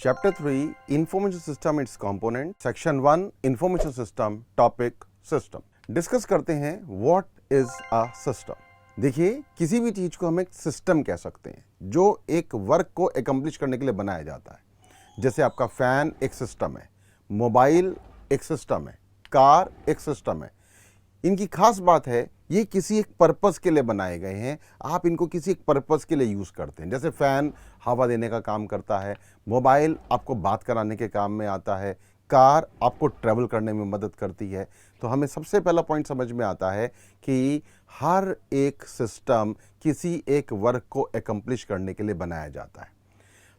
Chapter 3 Information System Its Component Section 1 Information System Topic System discuss करते हैं What is a system। देखिए, किसी भी चीज को हम एक सिस्टम कह सकते हैं जो एक वर्क को एकम्प्लिश करने के लिए बनाया जाता है। जैसे आपका फैन एक सिस्टम है, मोबाइल एक सिस्टम है, कार एक सिस्टम है। इनकी खास बात है ये किसी एक पर्पस के लिए बनाए गए हैं। आप इनको किसी एक पर्पस के लिए यूज़ करते हैं। जैसे फ़ैन हवा देने का काम करता है, मोबाइल आपको बात कराने के काम में आता है, कार आपको ट्रैवल करने में मदद करती है। तो हमें सबसे पहला पॉइंट समझ में आता है कि हर एक सिस्टम किसी एक वर्क को एकम्प्लिश करने के लिए बनाया जाता है।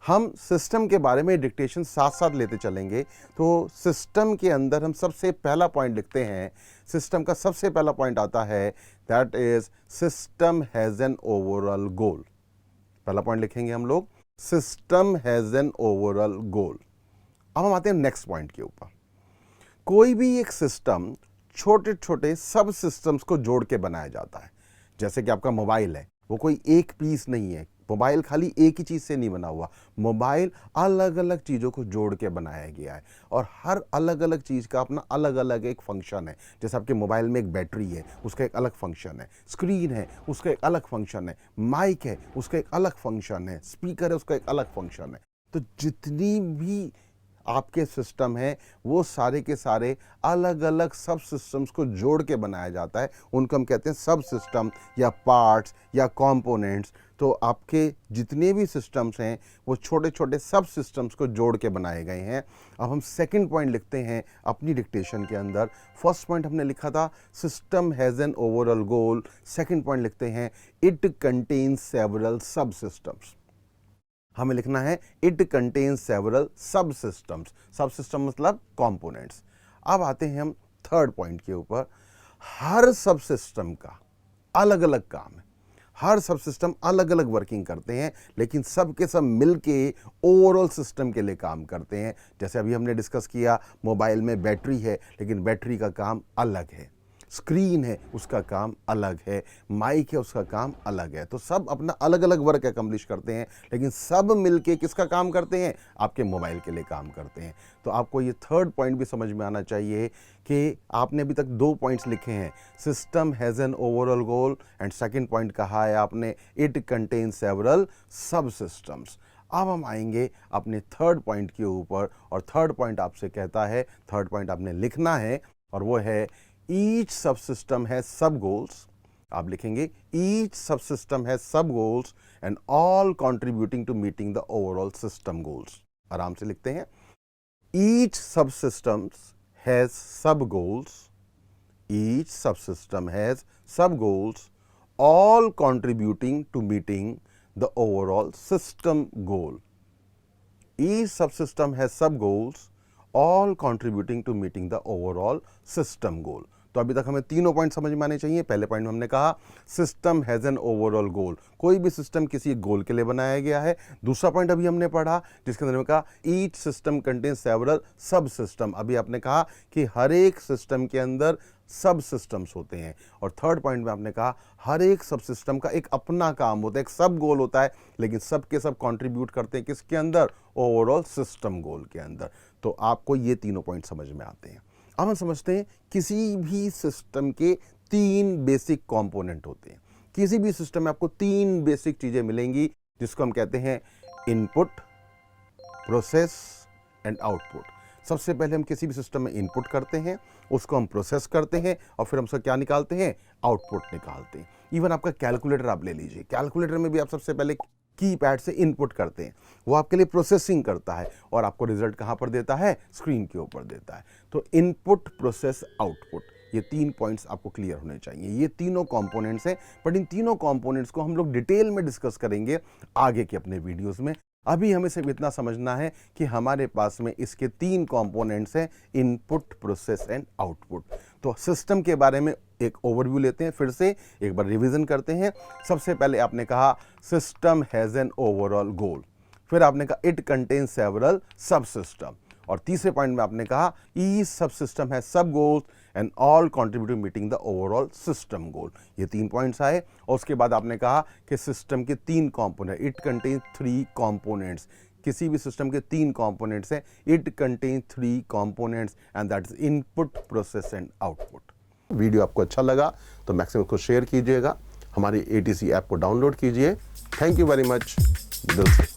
हम सिस्टम के बारे में डिक्टेशन साथ साथ लेते चलेंगे। तो सिस्टम के अंदर हम सबसे पहला पॉइंट लिखते हैं। सिस्टम का सबसे पहला पॉइंट आता है that is system has an overall goal. पहला पॉइंट लिखेंगे हम लोग, system has an overall goal. अब हम आते हैं नेक्स्ट पॉइंट के ऊपर। कोई भी एक सिस्टम छोटे छोटे सब सिस्टम्स को जोड़ के बनाया जाता है। जैसे कि आपका मोबाइल है, वो कोई एक पीस नहीं है। मोबाइल खाली एक ही चीज़ से नहीं बना हुआ, मोबाइल अलग अलग चीज़ों को जोड़ के बनाया गया है और हर अलग अलग चीज़ का अपना अलग अलग एक फंक्शन है। जैसे आपके मोबाइल में एक बैटरी है, उसका एक अलग फंक्शन है, स्क्रीन है, उसका एक अलग फंक्शन है, माइक है, उसका एक अलग फंक्शन है, स्पीकर है, उसका एक अलग फंक्शन है। तो जितनी भी आपके सिस्टम है वो सारे के सारे अलग अलग सब सिस्टम्स को जोड़ के बनाया जाता है। उनको हम कहते हैं सब सिस्टम या पार्ट्स या कंपोनेंट्स। तो आपके जितने भी सिस्टम्स हैं वो छोटे छोटे सब सिस्टम्स को जोड़ के बनाए गए हैं। अब हम सेकंड पॉइंट लिखते हैं अपनी डिक्टेशन के अंदर। फर्स्ट पॉइंट हमने लिखा था system has an overall goal. Second point लिखते हैं इट कंटेन्स सेवरल सब सिस्टम्स। हमें लिखना है इट कंटेन्स सेवरल सब सिस्टम्स। सब सिस्टम मतलब कंपोनेंट्स। अब आते हैं हम थर्ड पॉइंट के ऊपर। हर सब सिस्टम का अलग अलग काम है, हर सब सिस्टम अलग अलग वर्किंग करते हैं, लेकिन सब के सब मिलके ओवरऑल सिस्टम के लिए काम करते हैं। जैसे अभी हमने डिस्कस किया, मोबाइल में बैटरी है लेकिन बैटरी का काम अलग है, स्क्रीन है उसका काम अलग है, माइक है उसका काम अलग है। तो सब अपना अलग अलग वर्क एकम्प्लिश करते हैं, लेकिन सब मिलके किसका काम करते हैं? आपके मोबाइल के लिए काम करते हैं। तो आपको ये थर्ड पॉइंट भी समझ में आना चाहिए कि आपने अभी तक दो पॉइंट्स लिखे हैं, system has an overall goal, and second point कहा है आपने इट कंटेन्स सेवरल सब सिस्टम्स। अब हम आएंगे अपने थर्ड पॉइंट के ऊपर, और थर्ड पॉइंट आपसे कहता है, थर्ड पॉइंट आपने लिखना है, और वो है each subsystem has sub goals। आप लिखेंगे each subsystem has sub goals and all contributing to meeting the overall system goals। आराम से लिखते हैं, each subsystems has sub goals, each subsystem has sub goals, all contributing to meeting the overall system goal। each subsystem has sub goals, all contributing to meeting the overall system goal। तो अभी तक हमें तीनों point समझ में आने चाहिए। पहले पॉइंट में हमने कहा सिस्टम हैज़ एन ओवरऑल गोल, कोई भी सिस्टम किसी एक गोल के लिए बनाया गया है। दूसरा पॉइंट अभी हमने पढ़ा जिसके अंदर में कहा each system contains several sub system. अभी आपने कहा कि हर एक सिस्टम के अंदर सब सिस्टम्स होते हैं। और थर्ड पॉइंट में आपने कहा हर एक सब सिस्टम का एक अपना काम होता है, एक सब गोल होता है, लेकिन सब के सब कंट्रीब्यूट करते हैं किसके अंदर? ओवरऑल सिस्टम गोल के अंदर। तो आपको ये तीनों पॉइंट समझ में आते हैं। अब हम समझते हैं किसी भी सिस्टम के तीन बेसिक कंपोनेंट होते हैं। किसी भी सिस्टम में आपको तीन बेसिक चीजें मिलेंगी जिसको हम कहते हैं इनपुट, प्रोसेस एंड आउटपुट। सबसे पहले हम किसी भी सिस्टम में इनपुट करते हैं, उसको हम प्रोसेस करते हैं, और फिर हम उसका क्या निकालते हैं? आउटपुट निकालते हैं। इवन आपका कैलकुलेटर आप ले लीजिए, कैलकुलेटर में भी आप सबसे पहले कीपैड से इनपुट करते हैं, वो आपके लिए प्रोसेसिंग करता है और आपको रिजल्ट कहाँ पर देता है? स्क्रीन के ऊपर देता है। तो इनपुट, प्रोसेस, आउटपुट, ये तीन पॉइंट्स आपको क्लियर होने चाहिए। ये तीनों कंपोनेंट्स हैं, बट इन तीनों कंपोनेंट्स को हम लोग डिटेल में डिस्कस करेंगे आगे के अपने वीडियोस में। अभी हमें सिर्फ इतना समझना है कि हमारे पास में इसके तीन कंपोनेंट्स हैं, इनपुट, प्रोसेस एंड आउटपुट। तो सिस्टम के बारे में एक ओवरव्यू लेते हैं, फिर से एक बार रिवीजन करते हैं। सबसे पहले आपने कहा system has an overall goal, फिर आपने कहा it contains several sub system, और तीसरे पॉइंट में आपने कहा each sub system has sub goals and all contributing meeting the overall system goal. ये तीन पॉइंट्स आए, और उसके बाद आपने कहा कि सिस्टम के तीन component, it contains three components. किसी भी सिस्टम के 3 कंपोनेंट्स हैं. It contain 3 components and that is input, process and output. Video आपको अच्छा लगा तो मैक्सिमम को शेयर कीजिएगा. हमारी ATC ऐप को डाउनलोड कीजिए. Thank you very much. दिल से.